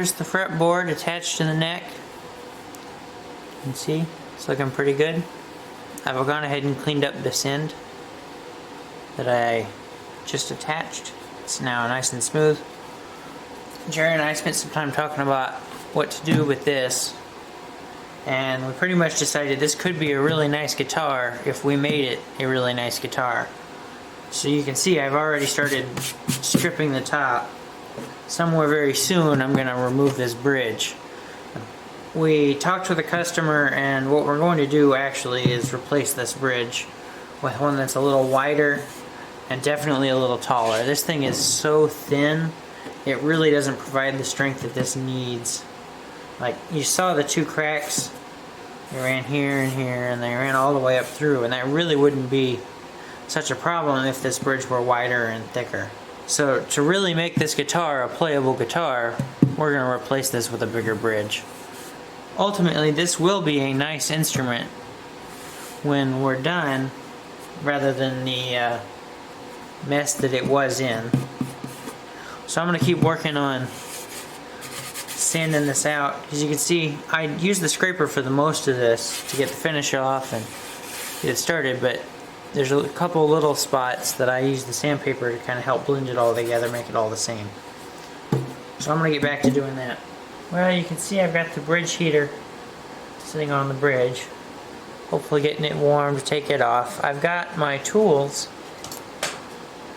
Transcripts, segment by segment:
here's the fretboard attached to the neck. You can see it's looking pretty good. I've gone ahead and cleaned up this end that I just attached. It's now nice and smooth. Jerry and I spent some time talking about what to do with this, and we pretty much decided this could be a really nice guitar if we made it a really nice guitar. So you can see I've already started stripping the top. Somewhere very soon I'm going to remove this bridge. We talked with a customer, and what we're going to do actually is replace this bridge with one that's a little wider and definitely a little taller. This thing is so thin, it really doesn't provide the strength that this needs. Like, you saw the two cracks, they ran here and here, and they ran all the way up through, and that really wouldn't be such a problem if this bridge were wider and thicker. So to really make this guitar a playable guitar, we're going to replace this with a bigger bridge. Ultimately, this will be a nice instrument when we're done, rather than the mess that it was in. So I'm going to keep working on sanding this out. As you can see, I used the scraper for the most of this to get the finish off and get it started, but there's a couple little spots that I use the sandpaper to kind of help blend it all together, make it all the same. So I'm going to get back to doing that. Well, you can see I've got the bridge heater sitting on the bridge, hopefully getting it warm to take it off. I've got my tools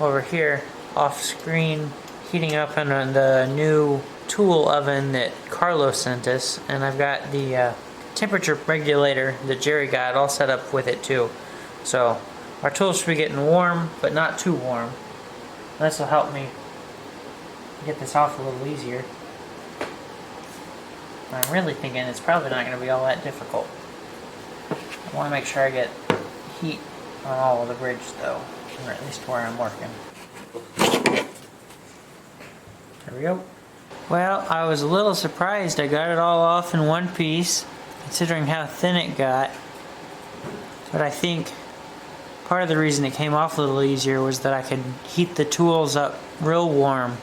over here off screen heating up in the new tool oven that Carlos sent us, and I've got the temperature regulator that Jerry got all set up with it too. So our tools should be getting warm, but not too warm. This will help me get this off a little easier. I'm really thinking it's probably not going to be all that difficult. I want to make sure I get heat on all of the bridge though, or at least where I'm working. There we go. Well, I was a little surprised I got it all off in one piece, considering how thin it got. But I think part of the reason it came off a little easier was that I could heat the tools up real warm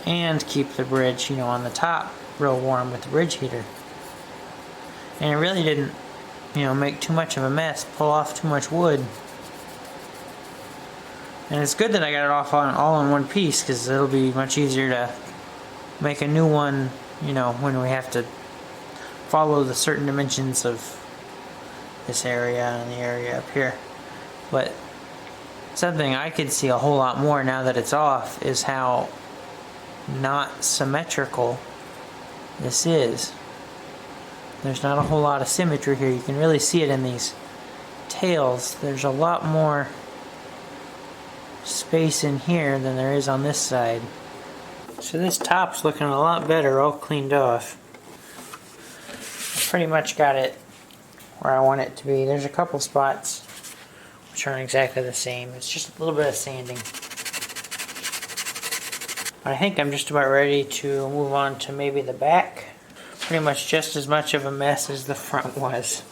and keep the bridge, on the top real warm with the bridge heater. And it really didn't, make too much of a mess, pull off too much wood. And it's good that I got it off all in one piece, because it'll be much easier to make a new one, when we have to follow the certain dimensions of this area and the area up here. But something I could see a whole lot more now that it's off is how not symmetrical this is. There's not a whole lot of symmetry here. You can really see it in these tails. There's a lot more space in here than there is on this side. So this top's looking a lot better, all cleaned off. I pretty much got it where I want it to be. There's a couple spots which aren't exactly the same. It's just a little bit of sanding. I think I'm just about ready to move on to maybe the back. Pretty much just as much of a mess as the front was.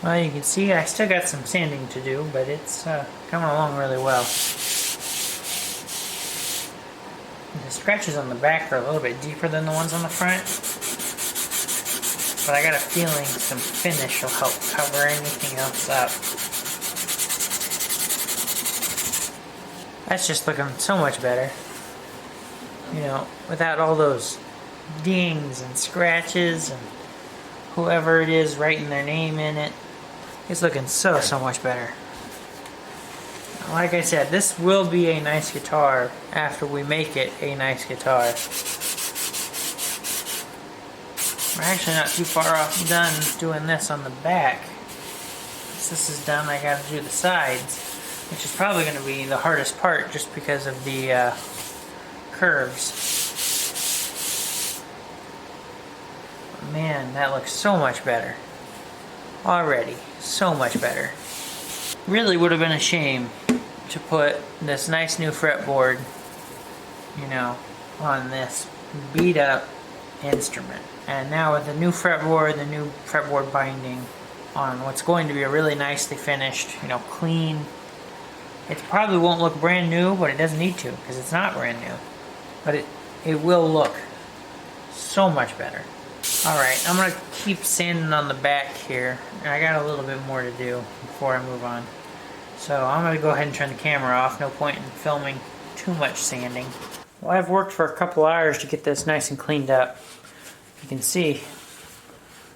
Well, you can see I still got some sanding to do, but it's coming along really well. The scratches on the back are a little bit deeper than the ones on the front, but I got a feeling some finish will help cover anything else up. That's just looking so much better. Without all those dings and scratches and whoever it is writing their name in it. It's looking so much better. Like I said, this will be a nice guitar after we make it a nice guitar. We're actually not too far off done doing this on the back. Once this is done, I gotta do the sides, which is probably going to be the hardest part just because of the curves. Man, that looks so much better. Already, so much better. Really would have been a shame to put this nice new fretboard, you know, on this beat up instrument. And now with the new fretboard binding on what's going to be a really nicely finished, you know, clean. It probably won't look brand new, but it doesn't need to because it's not brand new. But it will look so much better. Alright, I'm going to keep sanding on the back here. I got a little bit more to do before I move on. So I'm going to go ahead and turn the camera off. No point in filming too much sanding. Well, I've worked for a couple hours to get this nice and cleaned up. You can see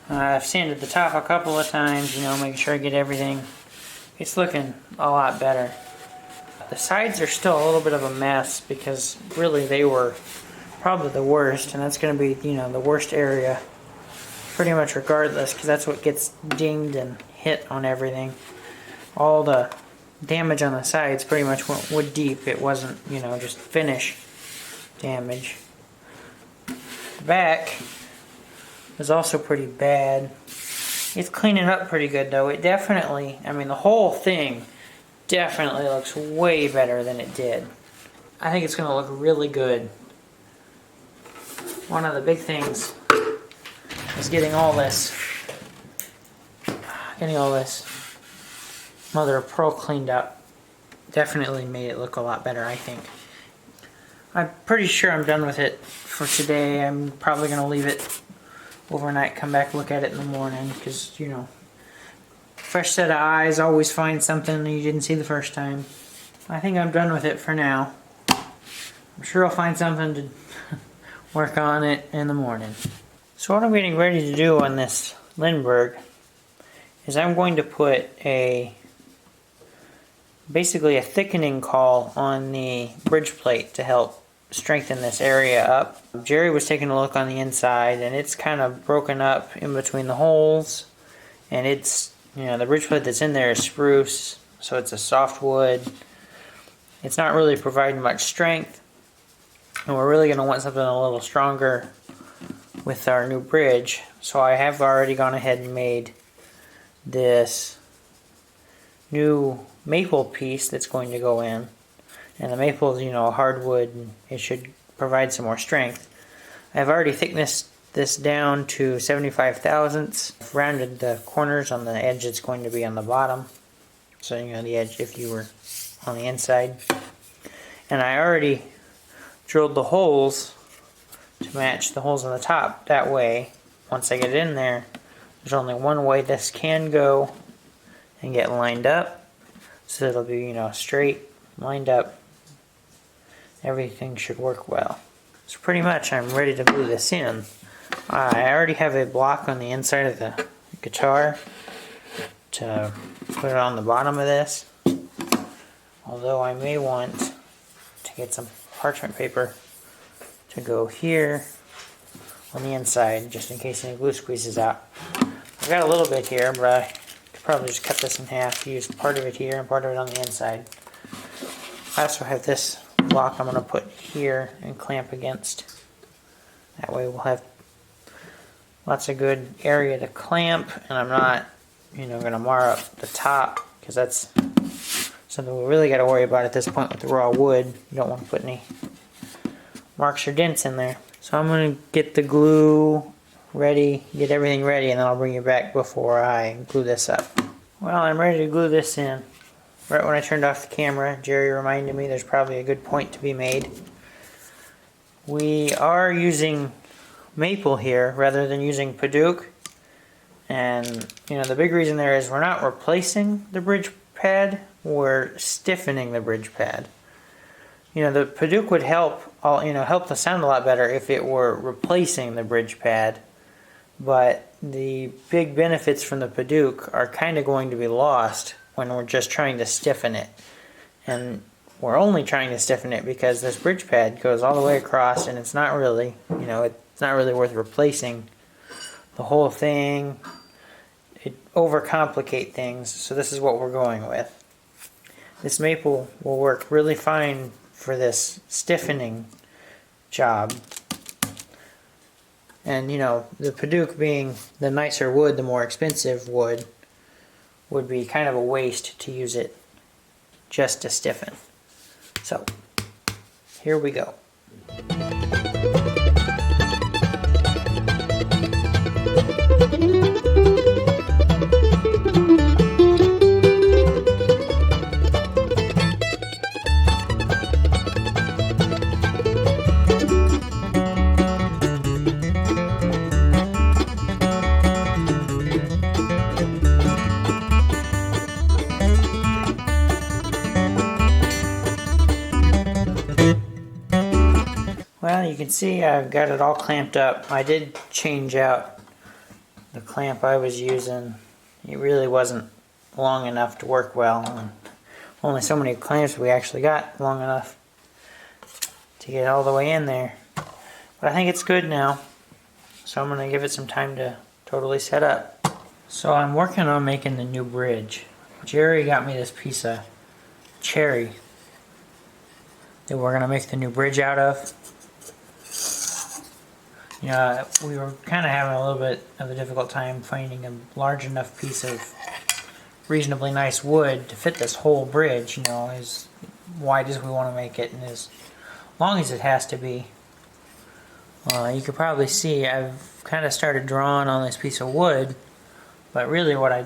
I've sanded the top a couple of times, you know, making sure I get everything. It's looking a lot better. The sides are still a little bit of a mess because really they were probably the worst, and that's going to be, you know, the worst area pretty much regardless because that's what gets dinged and hit on everything. All the damage on the sides pretty much went wood deep. It wasn't, you know, just finish damage. The back is also pretty bad. It's cleaning up pretty good though. It definitely, I mean, the whole thing definitely looks way better than it did. I think it's going to look really good. One of the big things is getting all this mother of pearl cleaned up. Definitely made it look a lot better, I think. I'm pretty sure I'm done with it for today. I'm probably going to leave it overnight, come back, look at it in the morning, because, you know, fresh set of eyes always find something that you didn't see the first time. I think I'm done with it for now. I'm sure I'll find something to work on it in the morning. So what I'm getting ready to do on this Lindbergh is I'm going to put basically a thickening caul on the bridge plate to help strengthen this area up. Jerry was taking a look on the inside, and it's kind of broken up in between the holes, and it's, you know, the bridge plate that's in there is spruce, so it's a soft wood. It's not really providing much strength, and we're really going to want something a little stronger with our new bridge. So I have already gone ahead and made this new maple piece that's going to go in. And the maple is, you know, hardwood, and it should provide some more strength. I've already thicknessed this down to 75 thousandths. I've rounded the corners on the edge that's going to be on the bottom. So, you know, the edge if you were on the inside. And I already drilled the holes to match the holes on the top. That way, once I get it in there, there's only one way this can go and get lined up. So it'll be, you know, straight, lined up. Everything should work well. So pretty much I'm ready to glue this in. I already have a block on the inside of the guitar to put it on the bottom of this. Although I may want to get some parchment paper to go here on the inside just in case any glue squeezes out. I've got a little bit here, but I could probably just cut this in half, use part of it here and part of it on the inside. I also have this block I'm going to put here and clamp against. That way we'll have lots of good area to clamp, and I'm not, you know, going to mar up the top, because that's something we really got to worry about at this point with the raw wood. You don't want to put any marks or dents in there. So I'm going to get the glue ready, get everything ready, and then I'll bring you back before I glue this up. Well, I'm ready to glue this in. Right when I turned off the camera, Jerry reminded me there's probably a good point to be made. We are using maple here rather than using Padauk. And, you know, the big reason there is we're not replacing the bridge pad, we're stiffening the bridge pad. You know, the Padauk would help the sound a lot better if it were replacing the bridge pad. But the big benefits from the Padauk are kind of going to be lost when we're just trying to stiffen it. And we're only trying to stiffen it because this bridge pad goes all the way across, and it's not really, you know, it's not really worth replacing the whole thing. It overcomplicate things, so this is what we're going with. This maple will work really fine for this stiffening job. And, you know, the Padauk being the nicer wood, the more expensive wood, would be kind of a waste to use it just to stiffen. So here we go. Well, you can see I've got it all clamped up. I did change out the clamp I was using. It really wasn't long enough to work well. And only so many clamps we actually got long enough to get all the way in there. But I think it's good now. So I'm going to give it some time to totally set up. So I'm working on making the new bridge. Jerry got me this piece of cherry that we're going to make the new bridge out of. You know, we were kind of having a little bit of a difficult time finding a large enough piece of reasonably nice wood to fit this whole bridge, you know, as wide as we want to make it and as long as it has to be. You could probably see I've kind of started drawing on this piece of wood, but really what I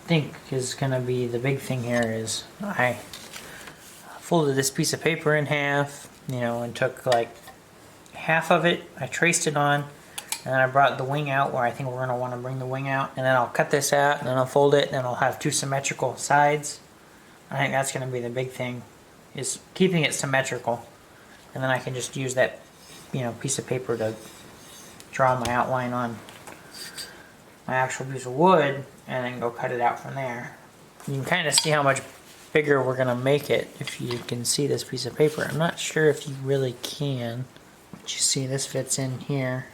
think is going to be the big thing here is I folded this piece of paper in half, you know, and took like half of it, I traced it on, and then I brought the wing out where I think we're going to want to bring the wing out, and then I'll cut this out, and then I'll fold it, and then I'll have two symmetrical sides. I think that's going to be the big thing, is keeping it symmetrical, and then I can just use that, you know, piece of paper to draw my outline on my actual piece of wood, and then go cut it out from there. You can kind of see how much bigger we're going to make it if you can see this piece of paper. I'm not sure if you really can. But you see this fits in here.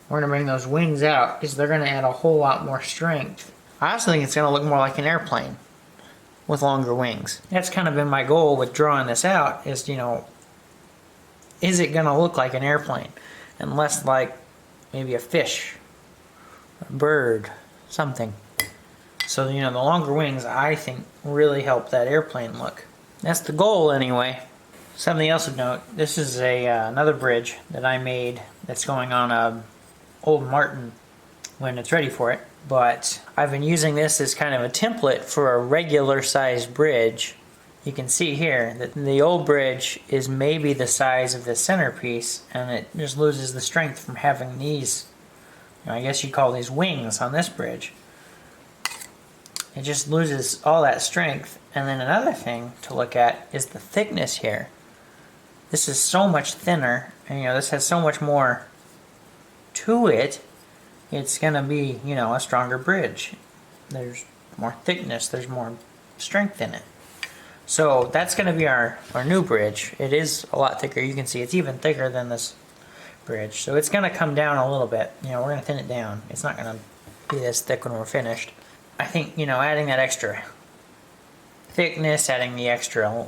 We're going to bring those wings out because they're going to add a whole lot more strength. I also think it's going to look more like an airplane with longer wings. That's kind of been my goal with drawing this out is, you know, is it going to look like an airplane and less like maybe a fish, a bird, something. So, you know, the longer wings I think really help that airplane look. That's the goal anyway. Something else of note, this is another bridge that I made that's going on a old Martin when it's ready for it. But I've been using this as kind of a template for a regular sized bridge. You can see here that the old bridge is maybe the size of the centerpiece, and it just loses the strength from having these, you know, I guess you'd call these wings on this bridge. It just loses all that strength. And then another thing to look at is the thickness here. This is so much thinner, and you know, this has so much more to it. It's gonna be, you know, a stronger bridge. There's more thickness, there's more strength in it. So that's gonna be our new bridge. It is a lot thicker. You can see it's even thicker than this bridge. So it's gonna come down a little bit. You know, we're gonna thin it down. It's not gonna be this thick when we're finished. I think, you know, adding that extra thickness, adding the extra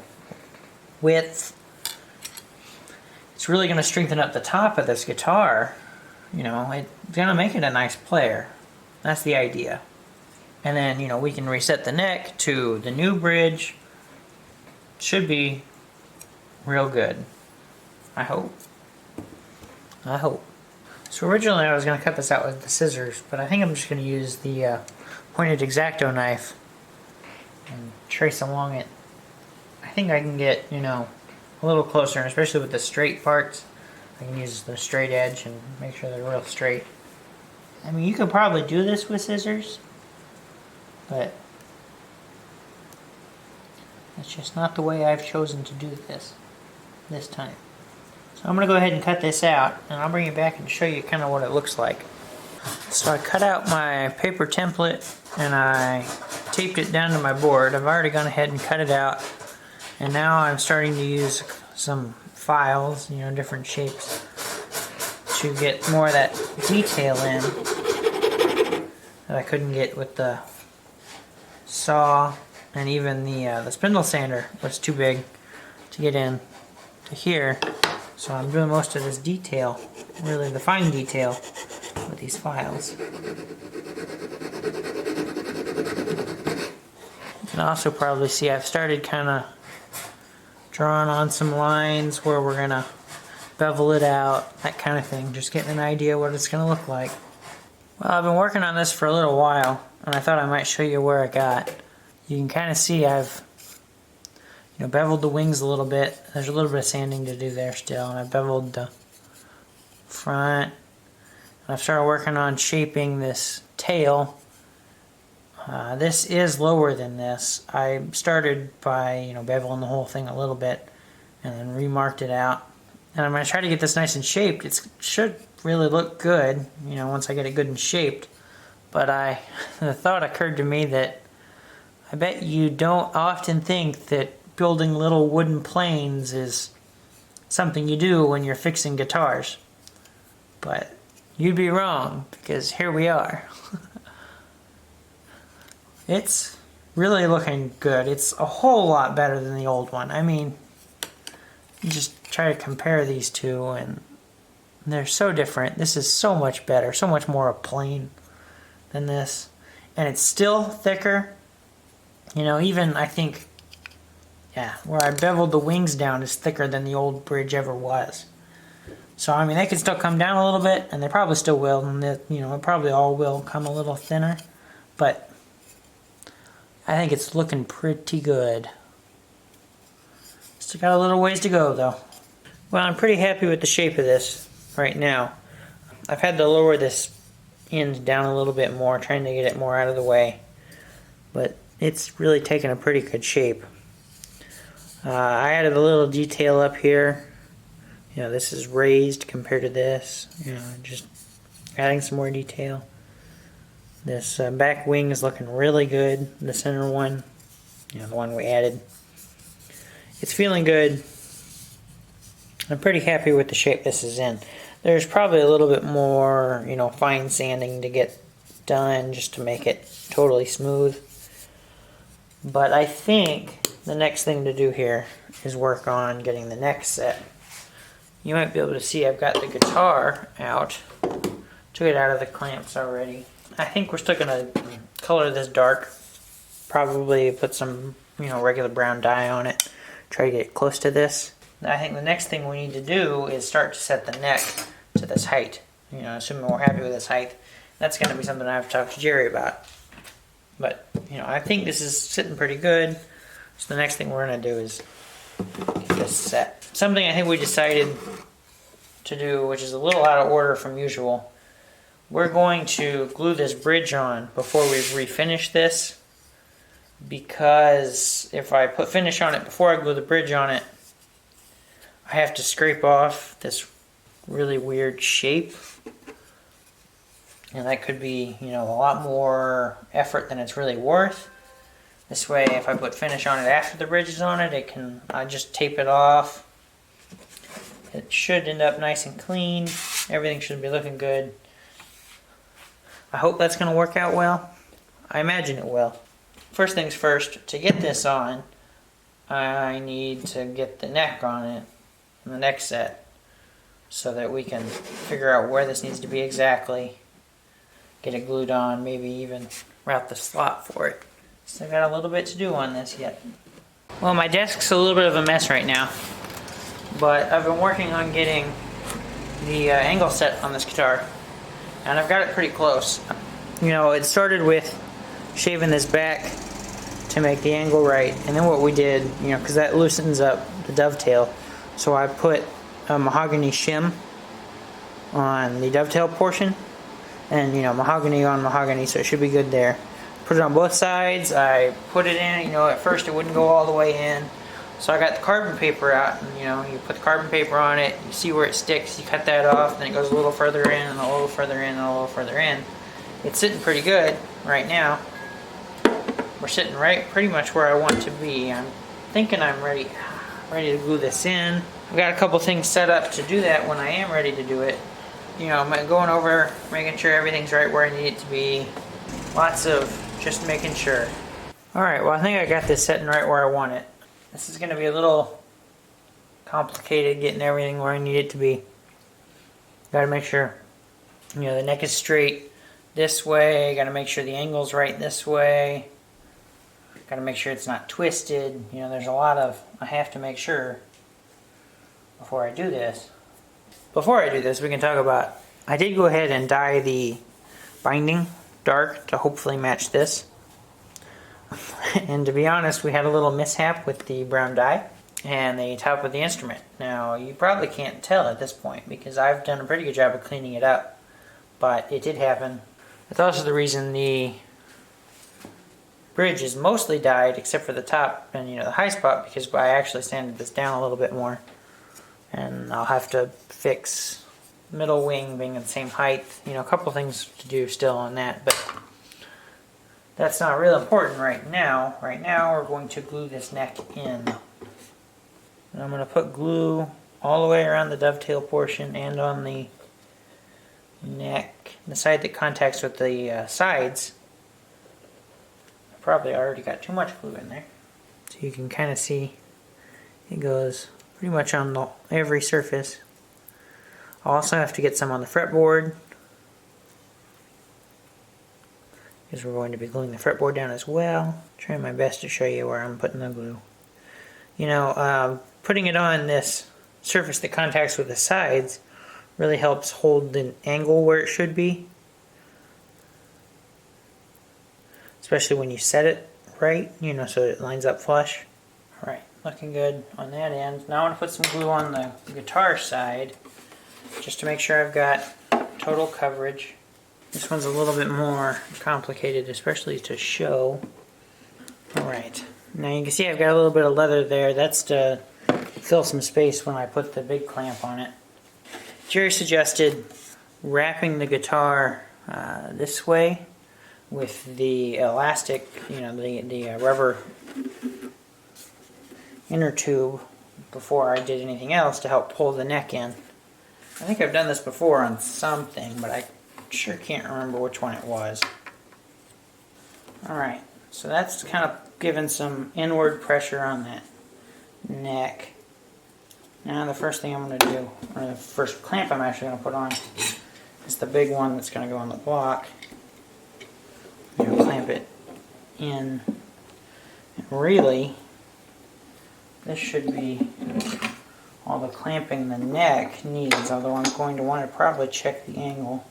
width, it's really going to strengthen up the top of this guitar. You know, it's going to make it a nice player. That's the idea. And then, you know, we can reset the neck to the new bridge. Should be real good. I hope. I hope. So originally I was going to cut this out with the scissors, but I think I'm just going to use the pointed X-Acto knife and trace along it. I think I can get, you know, a little closer, and especially with the straight parts, I can use the straight edge and make sure they're real straight. I mean, you could probably do this with scissors, but that's just not the way I've chosen to do this time. So I'm going to go ahead and cut this out, and I'll bring it back and show you kind of what it looks like. So I cut out my paper template and I taped it down to my board. I've already gone ahead and cut it out, and now I'm starting to use some files, you know, different shapes, to get more of that detail in that I couldn't get with the saw, and even the spindle sander was too big to get in to here. So I'm doing most of this detail, really the fine detail, with these files. can also probably see I've started kind of drawing on some lines where we're going to bevel it out, that kind of thing. Just getting an idea what it's going to look like. Well, I've been working on this for a little while, and I thought I might show you where I got. You can kind of see I've beveled the wings a little bit. There's a little bit of sanding to do there still, and I beveled the front. And I've started working on shaping this tail. This is lower than this. I started by beveling the whole thing a little bit and then remarked it out. And I'm going to try to get this nice and shaped. It should really look good, once I get it good and shaped. But the thought occurred to me that I bet you don't often think that building little wooden planes is something you do when you're fixing guitars. But you'd be wrong, because here we are. It's really looking good. It's a whole lot better than the old one. I mean, you just try to compare these two and they're so different. This is so much better, so much more a plane than this. And it's still thicker. Even I think, where I beveled the wings down is thicker than the old bridge ever was. So, I mean, they can still come down a little bit, and they probably still will, and it probably all will come a little thinner. But I think it's looking pretty good. Still got a little ways to go, though. Well, I'm pretty happy with the shape of this right now. I've had to lower this end down a little bit more, trying to get it more out of the way. But it's really taken a pretty good shape. I added a little detail up here. This is raised compared to this. Just adding some more detail. This back wing is looking really good. The center one, the one we added. It's feeling good. I'm pretty happy with the shape this is in. There's probably a little bit more, fine sanding to get done just to make it totally smooth. But I think the next thing to do here is work on getting the neck set. You might be able to see I've got the guitar out. Took it out of the clamps already. I think we're still going to color this dark. Probably put some, regular brown dye on it. Try to get it close to this. I think the next thing we need to do is start to set the neck to this height. Assuming we're happy with this height. That's going to be something I have to talk to Jerry about. But, I think this is sitting pretty good. So the next thing we're going to do is get this set. Something I think we decided to do, which is a little out of order from usual. We're going to glue this bridge on before we refinish this. Because if I put finish on it before I glue the bridge on it, I have to scrape off this really weird shape. And that could be, a lot more effort than it's really worth. This way, if I put finish on it after the bridge is on it, I just tape it off. It should end up nice and clean. Everything should be looking good. I hope that's going to work out well. I imagine it will. First things first, to get this on, I need to get the neck on it, and the neck set, so that we can figure out where this needs to be exactly. Get it glued on, maybe even route the slot for it. Still got a little bit to do on this yet. Well, my desk's a little bit of a mess right now, but I've been working on getting the angle set on this guitar, and I've got it pretty close. It started with shaving this back to make the angle right, and then what we did, because that loosens up the dovetail, so I put a mahogany shim on the dovetail portion, and mahogany on mahogany, so it should be good there. Put it on both sides. I put it in, at first it wouldn't go all the way in, so I got the carbon paper out, and you put the carbon paper on it, you see where it sticks, you cut that off, then it goes a little further in, and a little further in, and a little further in. It's sitting pretty good right now. We're sitting right pretty much where I want to be. I'm thinking I'm ready to glue this in. I've got a couple things set up to do that when I am ready to do it. I'm going over, making sure everything's right where I need it to be. Lots of just making sure. Alright, well I think I got this setting right where I want it. This is going to be a little complicated getting everything where I need it to be. Gotta make sure, the neck is straight this way. Gotta make sure the angle's right this way. Got to make sure it's not twisted. You know, there's a lot of, I have to make sure before I do this. Before I do this, we can talk about, I did go ahead and dye the binding dark to hopefully match this. And to be honest, we had a little mishap with the brown dye and the top of the instrument. Now, you probably can't tell at this point because I've done a pretty good job of cleaning it up, but it did happen. That's also the reason the bridge is mostly dyed except for the top and the high spot, because I actually sanded this down a little bit more. And I'll have to fix middle wing being at the same height. A couple things to do still on that, but that's not real important right now. Right now we're going to glue this neck in. And I'm going to put glue all the way around the dovetail portion and on the neck, the side that contacts with the sides. I probably already got too much glue in there. So you can kind of see it goes pretty much on every surface. I'll also have to get some on the fretboard, because we're going to be gluing the fretboard down as well. Trying my best to show you where I'm putting the glue. Putting it on this surface that contacts with the sides really helps hold the angle where it should be, especially when you set it right, so it lines up flush. Alright, looking good on that end. Now I want to put some glue on the guitar side, just to make sure I've got total coverage. This one's a little bit more complicated, especially to show. Alright, now you can see I've got a little bit of leather there. That's to fill some space when I put the big clamp on it. Jerry suggested wrapping the guitar this way with the elastic, the rubber inner tube before I did anything else to help pull the neck in. I think I've done this before on something, but I sure can't remember which one it was. Alright, so that's kind of giving some inward pressure on that neck. Now the first thing I'm going to do, or the first clamp I'm actually going to put on, is the big one that's going to go on the block. I'm going to clamp it in. And really, this should be all the clamping the neck needs, although I'm going to want to probably check the angle.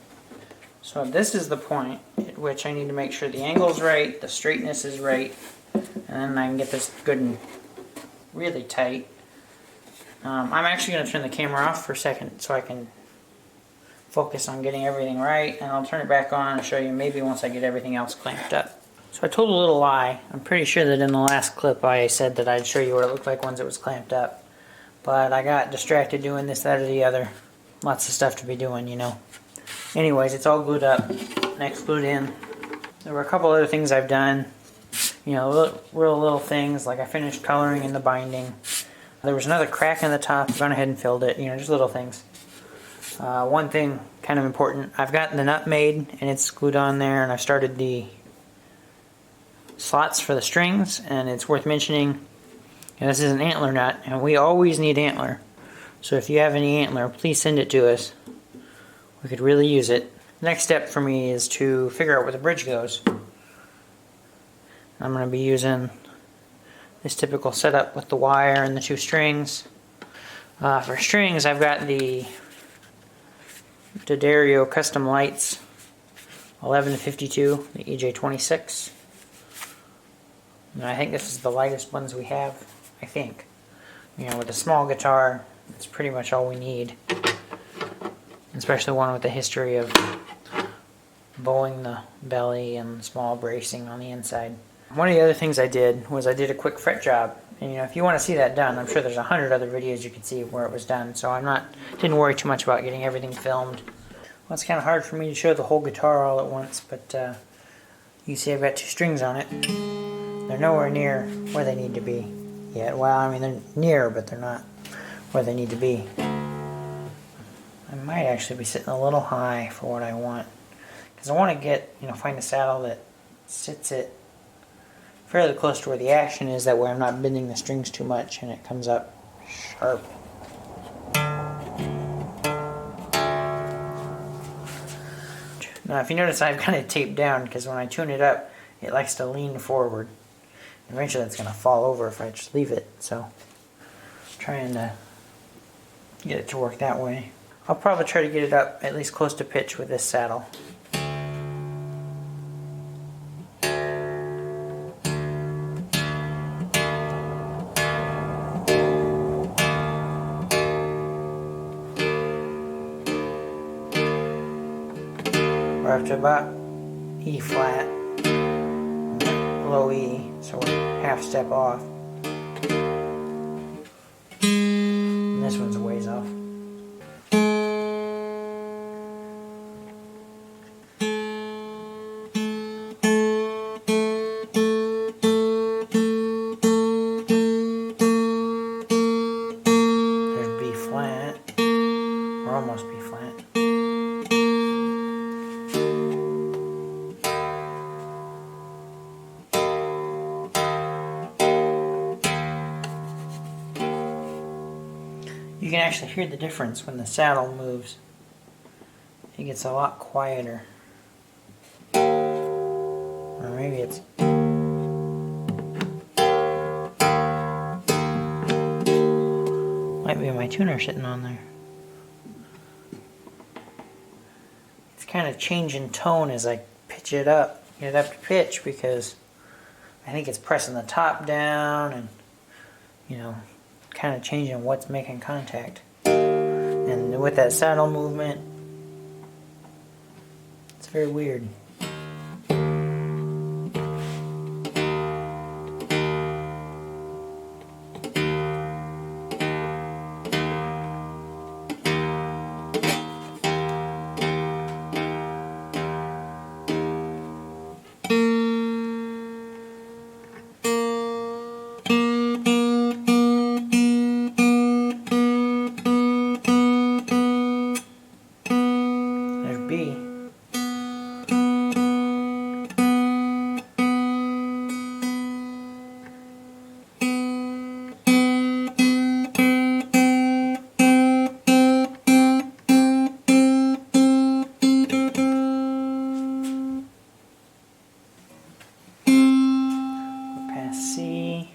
So this is the point at which I need to make sure the angle's right, the straightness is right, and then I can get this good and really tight. I'm actually going to turn the camera off for a second so I can focus on getting everything right, and I'll turn it back on and show you maybe once I get everything else clamped up. So I told a little lie. I'm pretty sure that in the last clip I said that I'd show you what it looked like once it was clamped up. But I got distracted doing this, that, or the other. Lots of stuff to be doing, Anyways, it's all glued up. Next glued in. There were a couple other things I've done. Real little things, like I finished coloring in the binding. There was another crack in the top. I've gone ahead and filled it. Just little things. One thing kind of important. I've gotten the nut made and it's glued on there, and I've started the slots for the strings, and it's worth mentioning, this is an antler nut, and we always need antler. So if you have any antler, please send it to us. We could really use it. The next step for me is to figure out where the bridge goes. I'm going to be using this typical setup with the wire and the two strings. For strings, I've got the D'Addario Custom Lights 11 to 52, the EJ26. And I think this is the lightest ones we have, I think. With a small guitar, it's pretty much all we need. Especially one with the history of bowing the belly and small bracing on the inside. One of the other things I did was I did a quick fret job. And if you want to see that done, I'm sure there's 100 other videos you can see where it was done. So didn't worry too much about getting everything filmed. Well, it's kind of hard for me to show the whole guitar all at once, but you see I've got two strings on it. They're nowhere near where they need to be yet. Well, they're near, but they're not where they need to be. I might actually be sitting a little high for what I want, because I want to find a saddle that sits it fairly close to where the action is. That way I'm not bending the strings too much and it comes up sharp. Now if you notice, I've kind of taped down, because when I tune it up it likes to lean forward, Eventually it's going to fall over if I just leave it, so I'm trying to get it to work that way. I'll probably try to get it up at least close to pitch with this saddle. We're up to about E flat, low E, so we're half step off. And this one's a ways off. There's B flat, or almost B flat. You can actually hear the difference when the saddle moves. It gets a lot quieter. Or maybe it's... might be my tuner sitting on there. It's kind of changing tone as I pitch it up, get it up to pitch, because I think it's pressing the top down and, you know, kind of changing what's making contact. And with that saddle movement, it's very weird. B. Past C.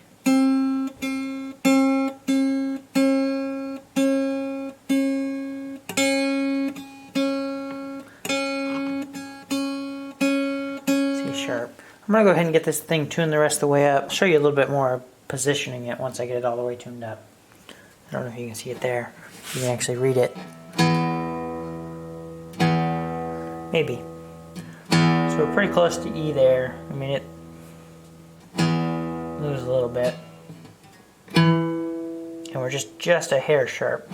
Sharp. I'm going to go ahead and get this thing tuned the rest of the way up. I'll show you a little bit more positioning it once I get it all the way tuned up. I don't know if you can see it there. You can actually read it. Maybe. So we're pretty close to E there. I mean, it moves a little bit. And we're just a hair sharp.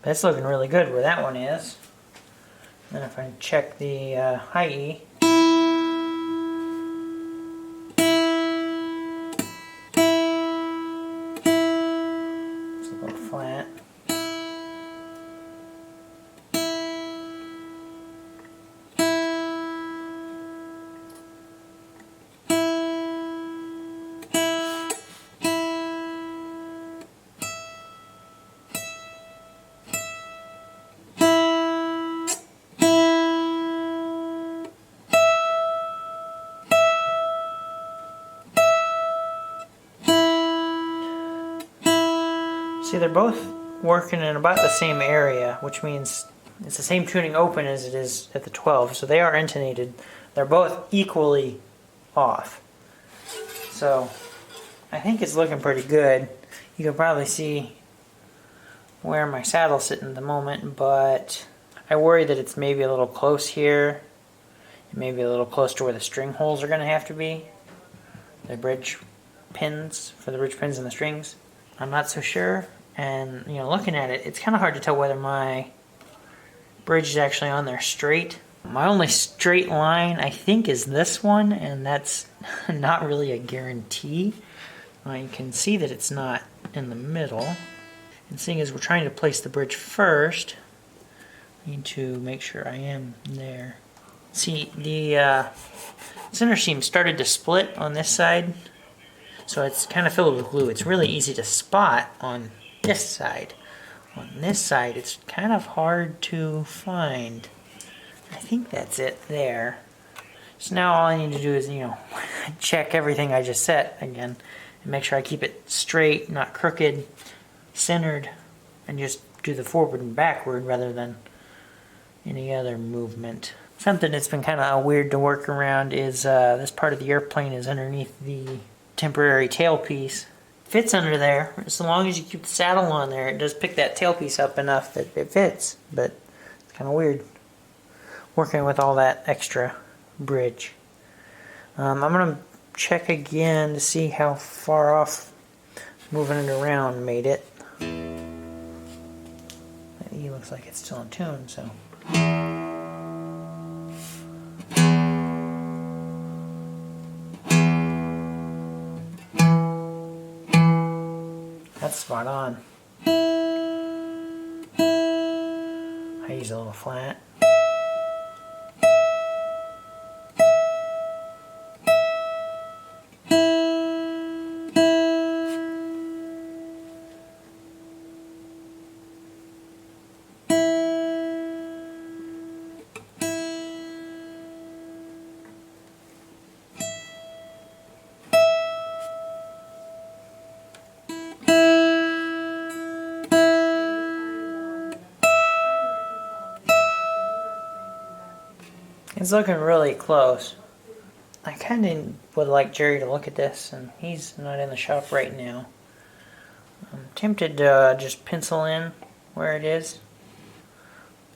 That's looking really good where that one is. Then if I check the high E, it's a little flat. See, they're both working in about the same area, which means it's the same tuning open as it is at the 12, so they are intonated. They're both equally off. So I think it's looking pretty good. You can probably see where my saddle's sitting at the moment, but I worry that it's maybe a little close here, maybe a little close to where the string holes are going to have to be. The bridge pins, for the bridge pins and the strings. I'm not so sure. And, you know, looking at it, it's kind of hard to tell whether my bridge is actually on there straight. My only straight line, I think, is this one, and that's not really a guarantee. You can see that it's not in the middle. And seeing as we're trying to place the bridge first, I need to make sure I am there. See, the center seam started to split on this side. So it's kind of filled with glue. It's really easy to spot on this side. On this side, it's kind of hard to find. I think that's it there. So now all I need to do is, check everything I just set again and make sure I keep it straight, not crooked, centered, and just do the forward and backward rather than any other movement. Something that's been kind of weird to work around is this part of the airplane is underneath the temporary tailpiece. Fits under there as long as you keep the saddle on there. It does pick that tailpiece up enough that it fits, but it's kind of weird working with all that extra bridge. I'm going to check again to see how far off moving it around made it. That E looks like it's still in tune, so. That's spot on. I use a little flat. It's looking really close. I kind of would like Jerry to look at this, and he's not in the shop right now. I'm tempted to just pencil in where it is.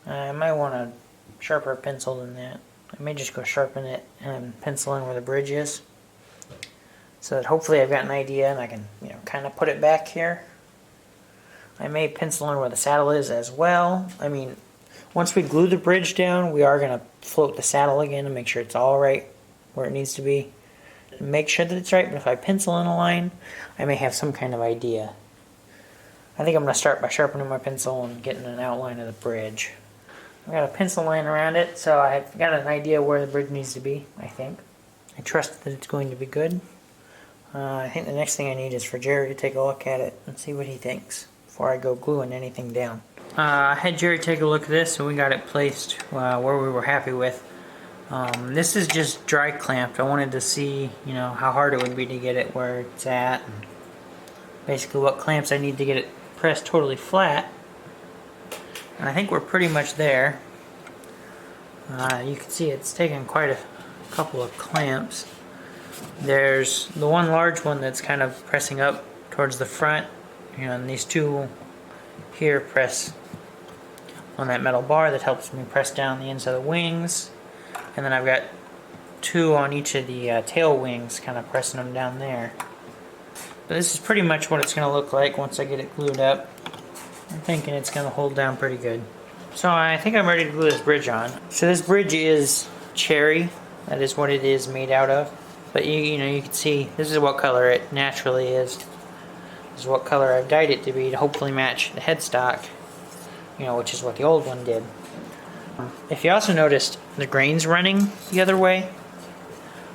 I might want a sharper pencil than that. I may just go sharpen it and pencil in where the bridge is, so that hopefully I've got an idea and I can, kind of put it back here. I may pencil in where the saddle is as well. I mean, once we glue the bridge down, we are going to float the saddle again and make sure it's all right where it needs to be. Make sure that it's right, but if I pencil in a line, I may have some kind of idea. I think I'm going to start by sharpening my pencil and getting an outline of the bridge. I've got a pencil line around it, so I've got an idea where the bridge needs to be, I think. I trust that it's going to be good. I think the next thing I need is for Jerry to take a look at it and see what he thinks before I go gluing anything down. I had Jerry take a look at this, and we got it placed where we were happy with. This is just dry clamped. I wanted to see, how hard it would be to get it where it's at, and basically what clamps I need to get it pressed totally flat. And I think we're pretty much there. You can see it's taken quite a couple of clamps. There's the one large one that's kind of pressing up towards the front, and these two here press on that metal bar that helps me press down the ends of the wings, and then I've got two on each of the tail wings kind of pressing them down there. But this is pretty much what it's going to look like once I get it glued up. I'm thinking it's going to hold down pretty good. So I think I'm ready to glue this bridge on. So this bridge is cherry. That is what it is made out of. But you can see this is what color it naturally is. This is what color I've dyed it to be to hopefully match the headstock, which is what the old one did. If you also noticed the grains running the other way,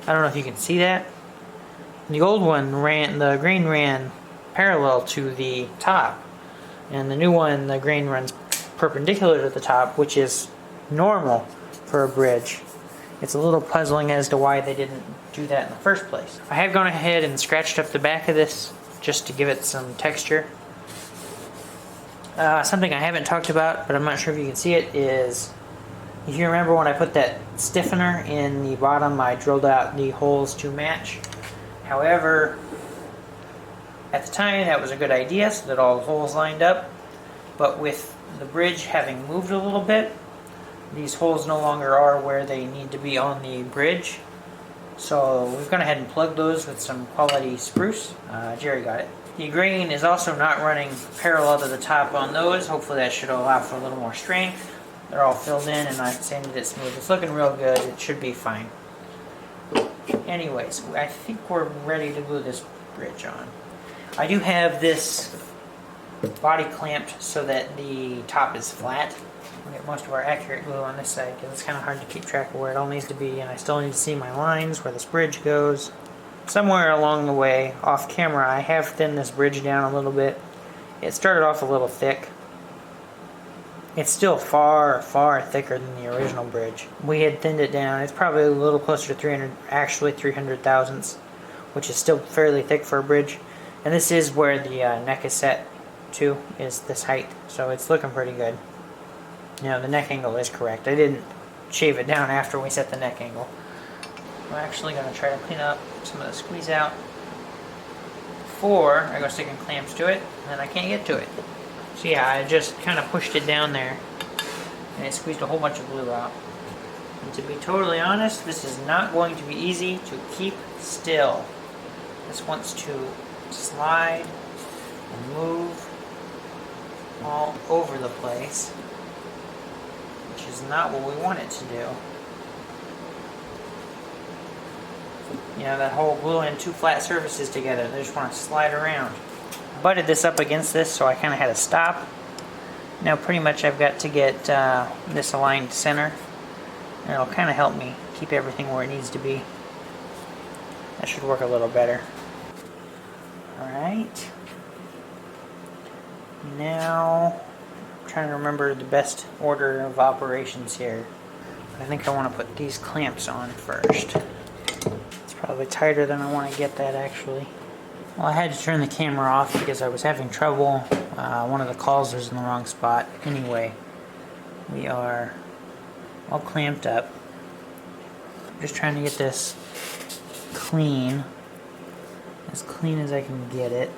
I don't know if you can see that. The old one the grain ran parallel to the top, and the new one, the grain runs perpendicular to the top, which is normal for a bridge. It's a little puzzling as to why they didn't do that in the first place. I have gone ahead and scratched up the back of this just to give it some texture. Something I haven't talked about, but I'm not sure if you can see it, is if you remember when I put that stiffener in the bottom, I drilled out the holes to match. However, at the time that was a good idea so that all the holes lined up, but with the bridge having moved a little bit, these holes no longer are where they need to be on the bridge. So we've gone ahead and plugged those with some quality spruce. Jerry got it. The grain is also not running parallel to the top on those. Hopefully that should allow for a little more strength. They're all filled in and I've sanded it smooth. It's looking real good. It should be fine. Anyways, I think we're ready to glue this bridge on. I do have this body clamped so that the top is flat. We'll get most of our accurate glue on this side because it's kind of hard to keep track of where it all needs to be, and I still need to see my lines, where this bridge goes. somewhere along the way, off camera, I have thinned this bridge down a little bit. It started off a little thick. It's still far, far thicker than the original bridge. We had thinned it down. It's probably a little closer to 300, actually 300 thousandths, which is still fairly thick for a bridge. And this is where the neck is set to, is this height. So it's looking pretty good. You know, the neck angle is correct. I didn't shave it down after we set the neck angle. I'm actually going to try to clean up some of the squeeze out before I go sticking clamps to it, and then I can't get to it. So yeah, I just kind of pushed it down there, and it squeezed a whole bunch of glue out. And to be totally honest, this is not going to be easy to keep still. This wants to slide and move all over the place, which is not what we want it to do. You know, that whole gluing two flat surfaces together, they just want to slide around. Butted this up against this, so I kind of had to stop. Now pretty much I've got to get this aligned center, and it'll kind of help me keep everything where it needs to be. That should work a little better. Alright. Now, I'm trying to remember the best order of operations here. I think I want to put these clamps on first. Probably tighter than I want to get that, actually. Well, I had to turn the camera off because I was having trouble. One of the calls was in the wrong spot. Anyway, we are all clamped up. I'm just trying to get this clean as I can get it.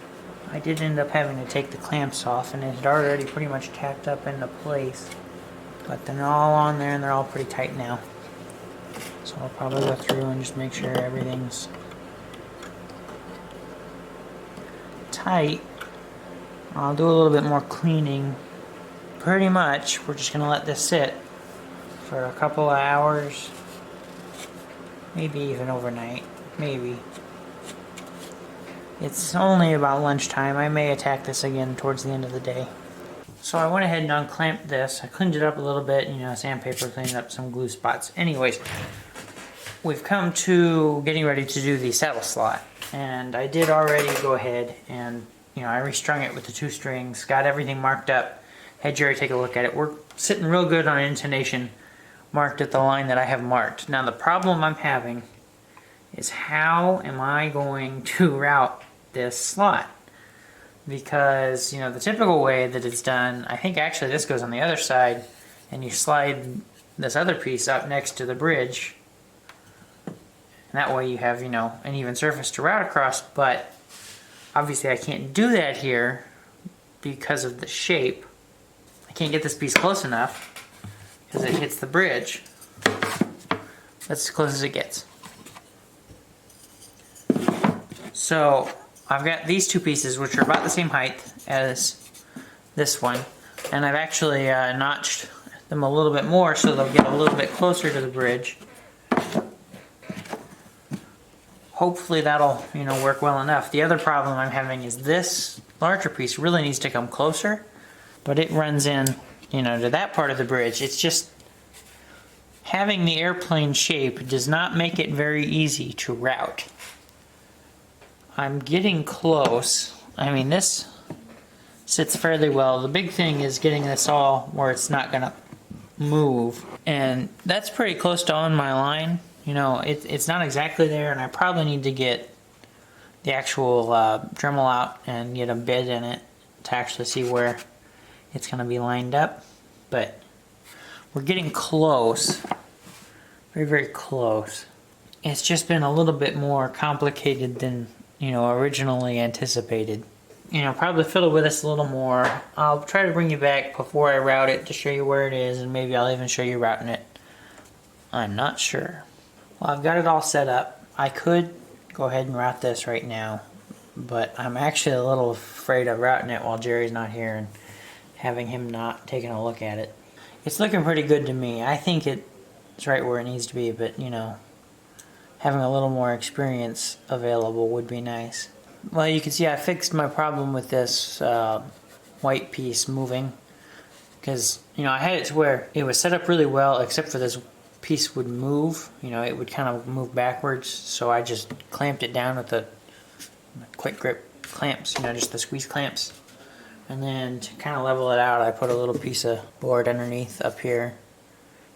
I did end up having to take the clamps off, and it had already pretty much tacked up into place. But they're all on there, and they're all pretty tight now. So I'll probably go through and just make sure everything's tight. I'll do a little bit more cleaning. Pretty much, we're just going to let this sit for a couple of hours. Maybe even overnight. Maybe. It's only about lunchtime. I may attack this again towards the end of the day. So I went ahead and unclamped this. I cleaned it up a little bit, you know, sandpaper, cleaned up some glue spots. Anyways, we've come to getting ready to do the saddle slot. And I did already go ahead and, you know, I restrung it with the 2 strings, got everything marked up, had Jerry take a look at it. We're sitting real good on intonation, marked at the line that I have marked. Now the problem I'm having is how am I going to route this slot? Because, you know, the typical way that it's done, I think actually this goes on the other side, and you slide this other piece up next to the bridge, and that way you have, you know, an even surface to route across. But obviously I can't do that here because of the shape. I can't get this piece close enough because it hits the bridge. That's as close as it gets. So I've got these 2 pieces, which are about the same height as this one, and I've actually notched them a little bit more so they'll get a little bit closer to the bridge. Hopefully that'll, you know, work well enough. The other problem I'm having is this larger piece really needs to come closer, but it runs in, you know, to that part of the bridge. It's just having the airplane shape does not make it very easy to route. I'm getting close. I mean, this sits fairly well. The big thing is getting this all where it's not going to move. And that's pretty close to on my line. You know, it's not exactly there, and I probably need to get the actual Dremel out and get a bit in it to actually see where it's going to be lined up. But we're getting close. Very, very close. It's just been a little bit more complicated than, you know, originally anticipated. You know, probably fiddle with this a little more. I'll try to bring you back before I route it to show you where it is, and maybe I'll even show you routing it. I'm not sure. Well, I've got it all set up. I could go ahead and route this right now, but I'm actually a little afraid of routing it while Jerry's not here and having him not taking a look at it. It's looking pretty good to me. I think it's right where it needs to be, but, you know, having a little more experience available would be nice. Well, you can see I fixed my problem with this white piece moving, because, you know, I had it to where it was set up really well except for this piece would move, you know, it would kind of move backwards. So I just clamped it down with the quick grip clamps, you know, just the squeeze clamps. And then to kind of level it out, I put a little piece of board underneath up here.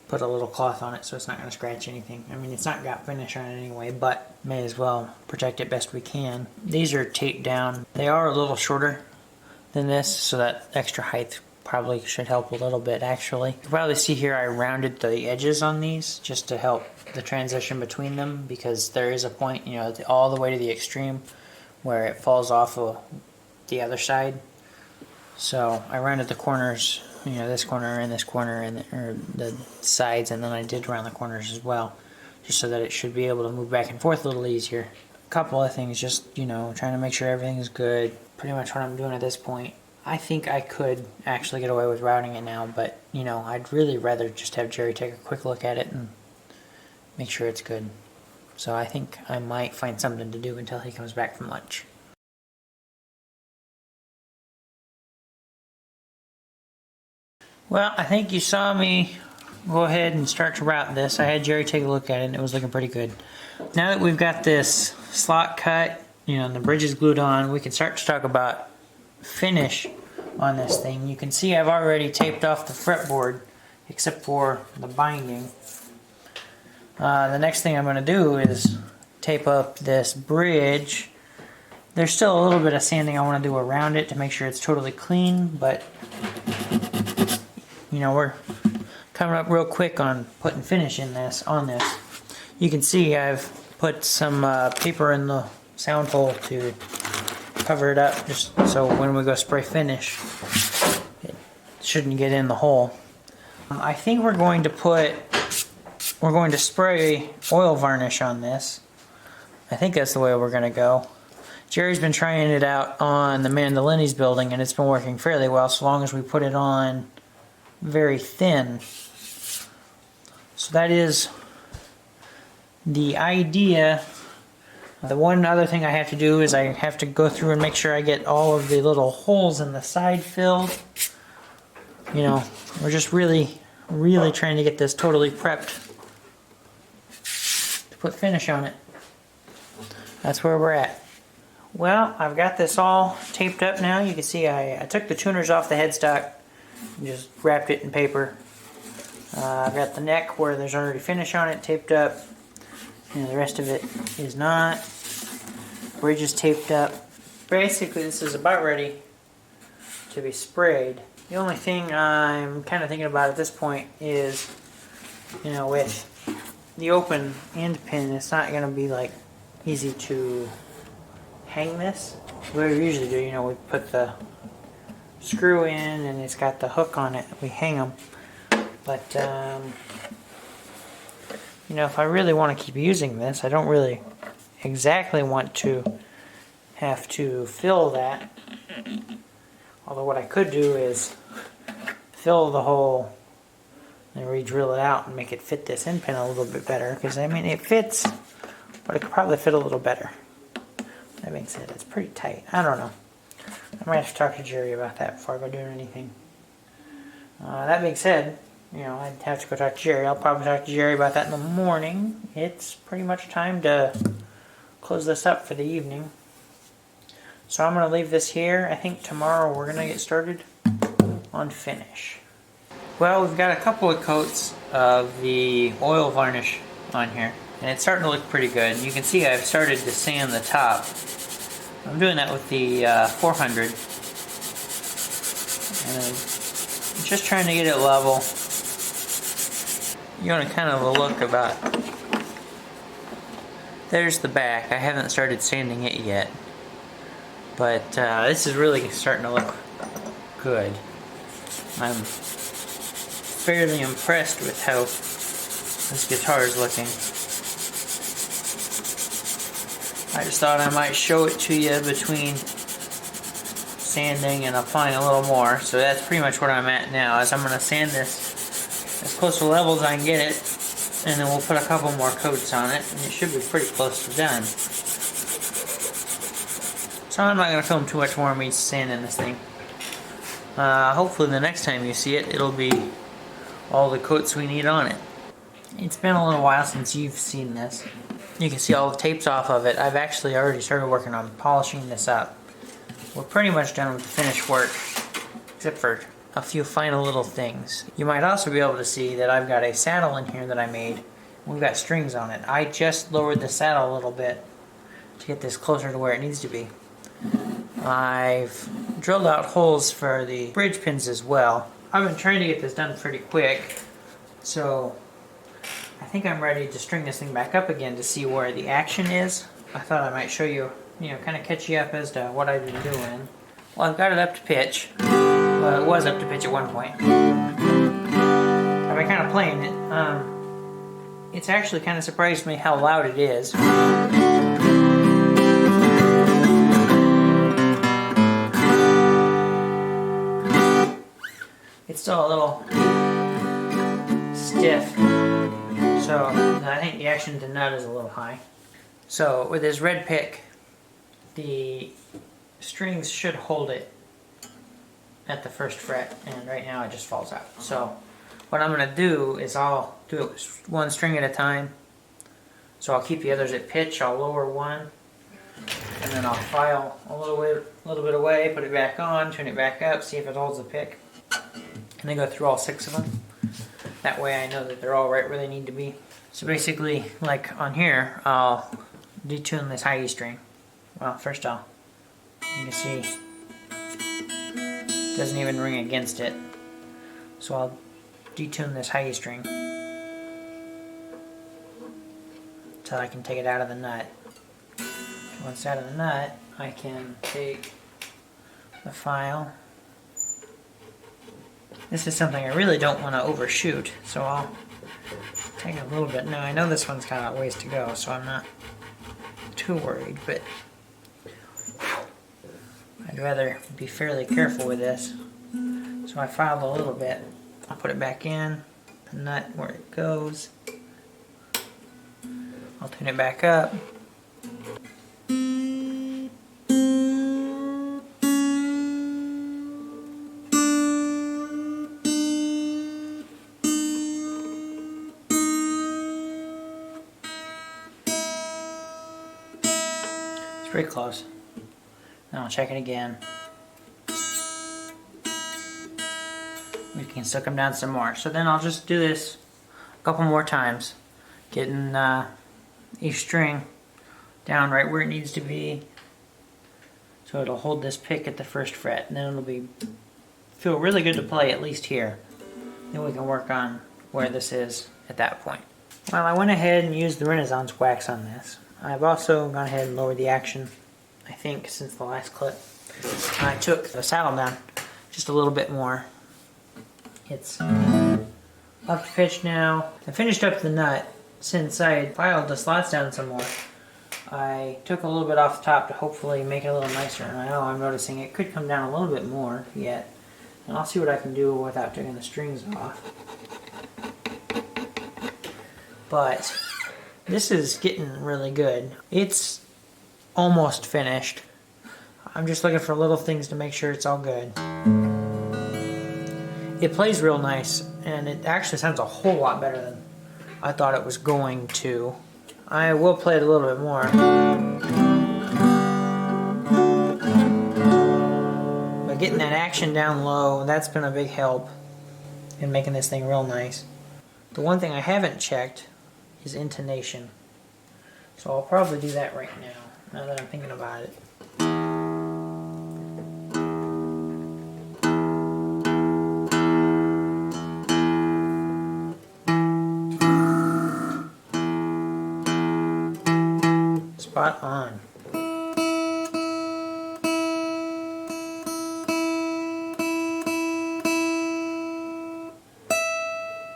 Put a little cloth on it so it's not going to scratch anything. I mean, it's not got finish on it anyway, but may as well protect it best we can. These are taped down. They are a little shorter than this, so that extra height probably should help a little bit actually. You can probably see here I rounded the edges on these just to help the transition between them, because there is a point, you know, all the way to the extreme where it falls off of the other side. So I rounded the corners, you know, this corner and the sides, and then I did round the corners as well, just so that it should be able to move back and forth a little easier. A couple of things, just, you know, trying to make sure everything is good. Pretty much what I'm doing at this point. I think I could actually get away with routing it now, but, you know, I'd really rather just have Jerry take a quick look at it and make sure it's good. So I think I might find something to do until he comes back from lunch. Well, I think you saw me go ahead and start to route this. I had Jerry take a look at it and it was looking pretty good. Now that we've got this slot cut, you know, and the bridge is glued on, we can start to talk about finish on this thing. You can see I've already taped off the fretboard except for the binding. The next thing I'm going to do is tape up this bridge. There's still a little bit of sanding I want to do around it to make sure it's totally clean, but you know, we're coming up real quick on putting finish in this, on this. You can see I've put some paper in the sound hole to cover it up, just so when we go spray finish, it shouldn't get in the hole. I think we're going to spray oil varnish on this. I think that's the way we're going to go. Jerry's been trying it out on the mandolin he's building, and it's been working fairly well, so long as we put it on very thin. So that is the idea. The one other thing I have to do is I have to go through and make sure I get all of the little holes in the side filled. You know, we're just really trying to get this totally prepped to put finish on it. That's where we're at. Well, I've got this all taped up now. You can see I took the tuners off the headstock and just wrapped it in paper. I've got the neck where there's already finish on it taped up. You know, the rest of it is not. Bridge is taped up. Basically, this is about ready to be sprayed. The only thing I'm kind of thinking about at this point is, you know, with the open end pin, it's not going to be like easy to hang this. What we usually do, you know, we put the screw in and it's got the hook on it. We hang them. But, you know, if I really want to keep using this, I don't really exactly want to have to fill that. Although what I could do is fill the hole and re-drill it out and make it fit this end pin a little bit better. Because, I mean, it fits, but it could probably fit a little better. That being said, it's pretty tight. I don't know. I might have to talk to Jerry about that before I go doing anything. That being said, you know, I'd have to go talk to Jerry. I'll probably talk to Jerry about that in the morning. It's pretty much time to close this up for the evening. So I'm going to leave this here. I think tomorrow we're going to get started on finish. Well, we've got a couple of coats of the oil varnish on here, and it's starting to look pretty good. You can see I've started to sand the top. I'm doing that with the 400. And I'm just trying to get it level. You want to kind of a look about. There's the back. I haven't started sanding it yet. But this is really starting to look good. I'm fairly impressed with how this guitar is looking. I just thought I might show it to you between sanding and applying a little more. So that's pretty much what I'm at now, is I'm going to sand this as close to level as I can get it, and then we'll put a couple more coats on it, and it should be pretty close to done. So I'm not going to film too much more of me sanding this thing. Hopefully the next time you see it, it'll be all the coats we need on it. It's been a little while since you've seen this. You can see all the tapes off of it. I've actually already started working on polishing this up. We're pretty much done with the finished work, except for a few final little things. You might also be able to see that I've got a saddle in here that I made. We've got strings on it. I just lowered the saddle a little bit to get this closer to where it needs to be. I've drilled out holes for the bridge pins as well. I've been trying to get this done pretty quick, so I think I'm ready to string this thing back up again to see where the action is. I thought I might show you, kind of catch you up as to what I've been doing. Well, I've got it up to pitch. Well, it was up to pitch at one point. I've been kind of playing it. It's actually kind of surprised me how loud it is. It's still a little stiff, so I think the action to nut is a little high. So with this red pick, the strings should hold it at the first fret, and right now it just falls out. So what I'm going to do is I'll do it one string at a time. So I'll keep the others at pitch, I'll lower one, and then I'll file a little bit away, put it back on, turn it back up, see if it holds the pick. And then go through all 6 of them. That way I know that they're all right where they need to be. So basically, like on here, I'll detune this high E string. Well, first you can see, it doesn't even ring against it. So I'll detune this high E string until I can take it out of the nut. Once it's out of the nut, I can take the file. This is something I really don't want to overshoot, so I'll take a little bit. Now I know this one's got a ways to go, so I'm not too worried, but I'd rather be fairly careful with this. So I filed a little bit. I'll put it back in, the nut where it goes. I'll tune it back up. Pretty close. Now I'll check it again. We can still come down some more. So then I'll just do this a couple more times, getting each string down right where it needs to be, so it'll hold this pick at the first fret, and then it'll feel really good to play at least here. Then we can work on where this is at that point. Well, I went ahead and used the Renaissance wax on this. I've also gone ahead and lowered the action, I think, since the last clip. I took the saddle down just a little bit more. It's up to pitch now. I finished up the nut. Since I had filed the slots down some more, I took a little bit off the top to hopefully make it a little nicer. And I know I'm noticing it could come down a little bit more yet. And I'll see what I can do without taking the strings off. But this is getting really good. It's almost finished. I'm just looking for little things to make sure it's all good. It plays real nice, and it actually sounds a whole lot better than I thought it was going to. I will play it a little bit more. But getting that action down low, that's been a big help in making this thing real nice. The one thing I haven't checked is intonation. So I'll probably do that right now that I'm thinking about it. Spot on.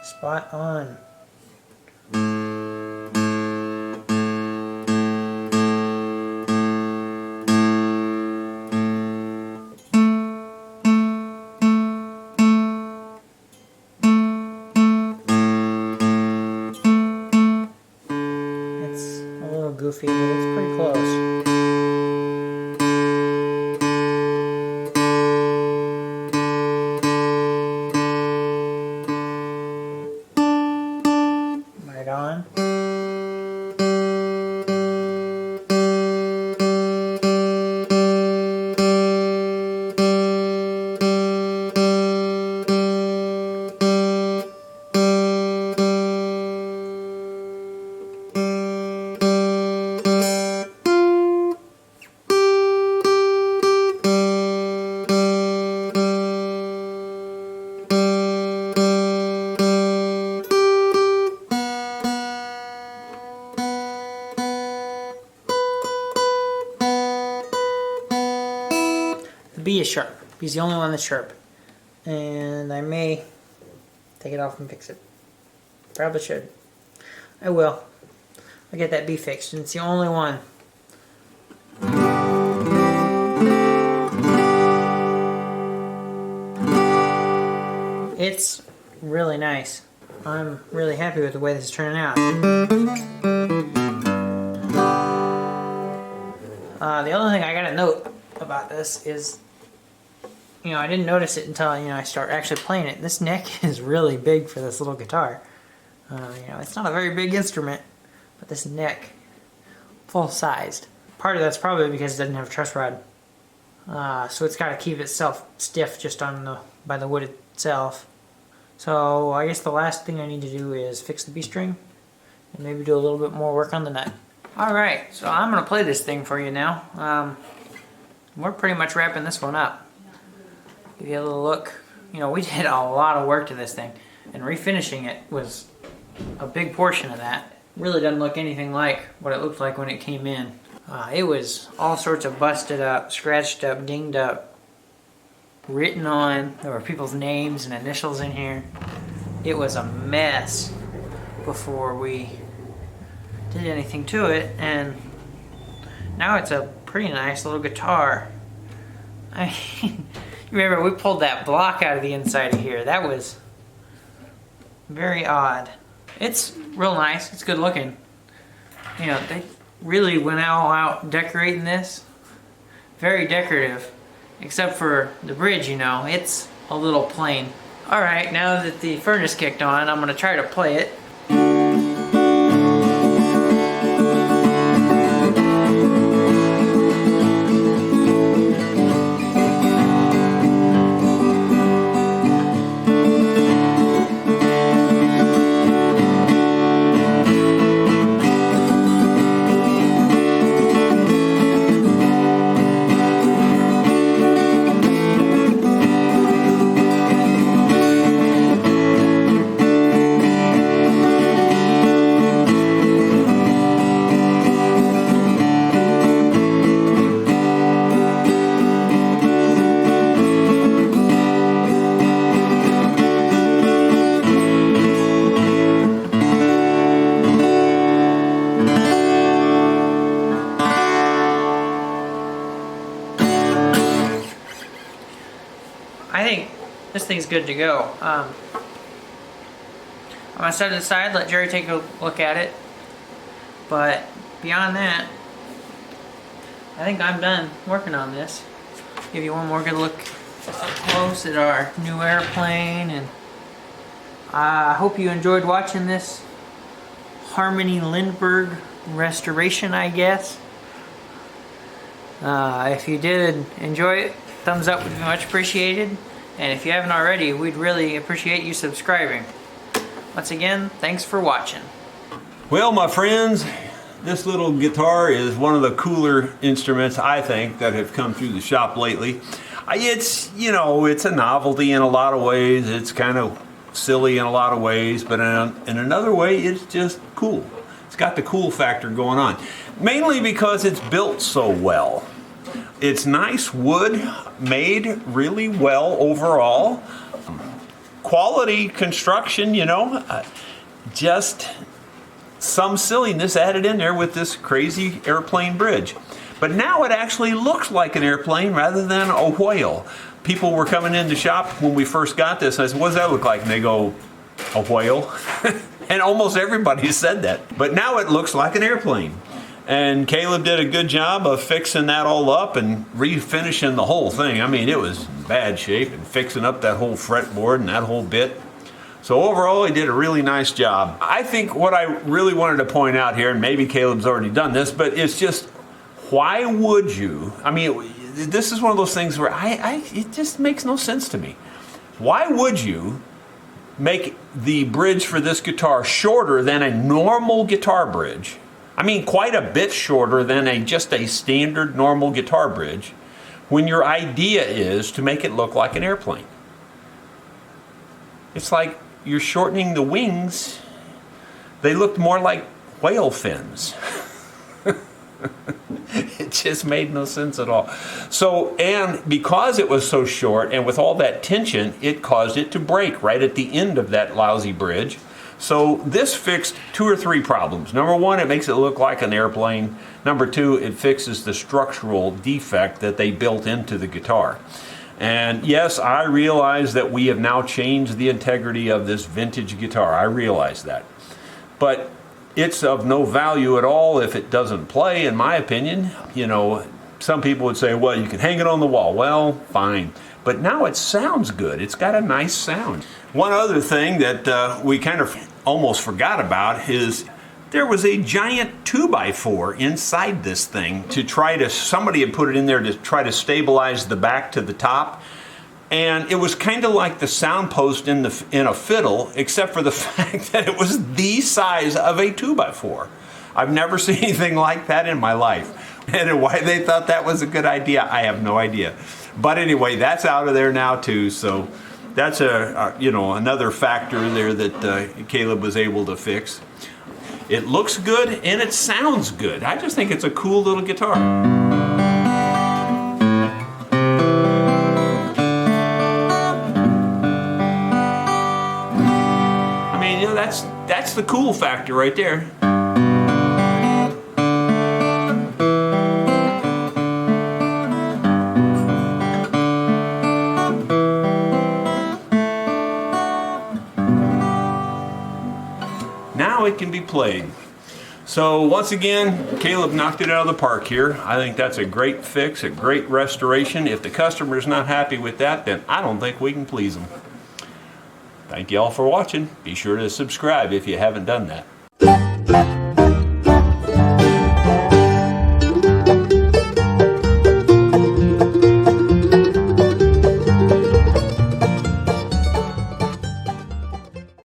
Spot on. Goofy, but it's pretty close. B is sharp. B's the only one that's sharp. And I may take it off and fix it. Probably should. I will. I'll get that B fixed, and it's the only one. It's really nice. I'm really happy with the way this is turning out. The other thing I gotta note about this is, you know, I didn't notice it until, you know, I start actually playing it. This neck is really big for this little guitar. You know, it's not a very big instrument, but this neck, full-sized. Part of that's probably because it doesn't have a truss rod. So it's got to keep itself stiff just on by the wood itself. So I guess the last thing I need to do is fix the B string and maybe do a little bit more work on the nut. Alright, so I'm going to play this thing for you now. We're pretty much wrapping this one up. Give you a little look. You know, we did a lot of work to this thing, and refinishing it was a big portion of that. Really doesn't look anything like what it looked like when it came in. It was all sorts of busted up, scratched up, dinged up, written on. There were people's names and initials in here. It was a mess before we did anything to it, and now it's a pretty nice little guitar. I mean, you remember we pulled that block out of the inside of here. That was very odd. It's real nice. It's good looking. You know, they really went all out decorating this. Very decorative. Except for the bridge, you know. It's a little plain. Alright, now that the furnace kicked on, I'm going to try to play it. I think this thing's good to go. I'm going to set it aside, let Jerry take a look at it. But beyond that, I think I'm done working on this. Give you one more good look up close at our new airplane. And I hope you enjoyed watching this Harmony Lindbergh restoration, I guess. If you did enjoy it, thumbs up would be much appreciated. And if you haven't already, we'd really appreciate you subscribing. Once again, thanks for watching. Well, my friends, this little guitar is one of the cooler instruments, I think, that have come through the shop lately. It's, you know, it's a novelty in a lot of ways. It's kind of silly in a lot of ways, but in another way, it's just cool. It's got the cool factor going on. Mainly because it's built so well. It's nice wood, made really well overall. Quality construction, you know, just some silliness added in there with this crazy airplane bridge. But now it actually looks like an airplane rather than a whale. People were coming in the shop when we first got this, and I said, what does that look like? And they go, a whale? And almost everybody said that. But now it looks like an airplane. And Caleb did a good job of fixing that all up and refinishing the whole thing. I mean, it was in bad shape, and fixing up that whole fretboard and that whole bit. So overall, he did a really nice job. I think what I really wanted to point out here, and maybe Caleb's already done this, but it's just, why would you? I mean, this is one of those things where it just makes no sense to me. Why would you make the bridge for this guitar shorter than a normal guitar bridge? I mean, quite a bit shorter than just a standard normal guitar bridge, when your idea is to make it look like an airplane. It's like you're shortening the wings. They looked more like whale fins. It just made no sense at all. So, and because it was so short and with all that tension, it caused it to break right at the end of that lousy bridge. So this fixed 2 or 3 problems. Number one, it makes it look like an airplane. Number two, it fixes the structural defect that they built into the guitar. And yes, I realize that we have now changed the integrity of this vintage guitar. I realize that. But it's of no value at all if it doesn't play, in my opinion. You know, some people would say, well, you can hang it on the wall. Well, fine. But now it sounds good. It's got a nice sound. One other thing that we kind of almost forgot about is there was a giant 2x4 inside this thing to try to, somebody had put it in there to try to stabilize the back to the top. And it was kind of like the sound post in a fiddle, except for the fact that it was the size of a 2x4. I've never seen anything like that in my life. And why they thought that was a good idea, I have no idea. But anyway, that's out of there now too. So that's another factor there that Caleb was able to fix. It looks good and it sounds good. I just think it's a cool little guitar. That's the cool factor right there. Now it can be played. So once again, Caleb knocked it out of the park here. I think that's a great fix, a great restoration. If the customer is not happy with that, then I don't think we can please them. Thank you all for watching. Be sure to subscribe if you haven't done that.